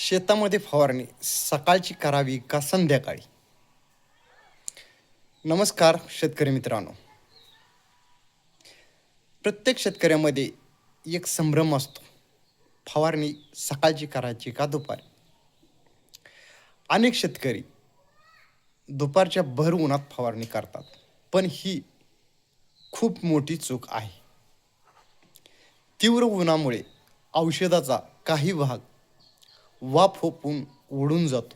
शेतामध्ये फवारणी सकाळची करावी का संध्याकाळी? नमस्कार शेतकरी मित्रांनो. प्रत्येक शेतकऱ्यामध्ये एक संभ्रम असतो. फवारणी सकाळची करायची का दुपारी? अनेक शेतकरी दुपारच्या भर उन्हात फवारणी करतात, पण ही खूप मोठी चूक आहे. तीव्र उन्हामुळे औषधाचा काही भाग वाफ होऊन उडून जातो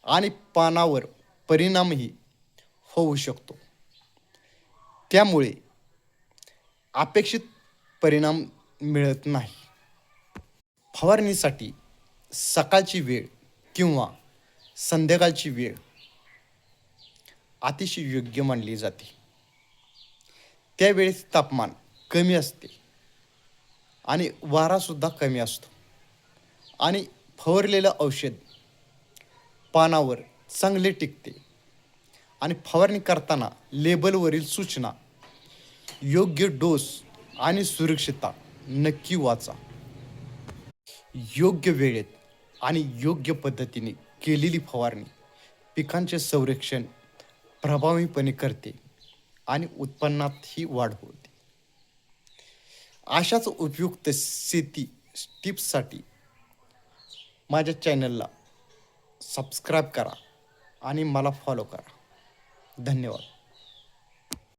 आणि पानावर परिणामही होऊ शकतो. त्यामुळे अपेक्षित परिणाम मिळत नाही. फवारणीसाठी सकाळची वेळ किंवा संध्याकाळची वेळ अतिशय योग्य मानली जाते. त्यावेळेस तापमान कमी असते आणि वारासुद्धा कमी असतो आणि फवारलेलं औषध पानावर चांगले टिकते. आणि फवारणी करताना लेबलवरील सूचना, योग्य डोस आणि सुरक्षितता नक्की वाचा. योग्य वेळेत आणि योग्य पद्धतीने केलेली फवारणी पिकांचे संरक्षण प्रभावीपणे करते आणि उत्पन्नातही वाढ होते. अशाच उपयुक्त शेती टिप्ससाठी माझ्या चॅनलला सबस्क्राईब करा आणि मला फॉलो करा. धन्यवाद.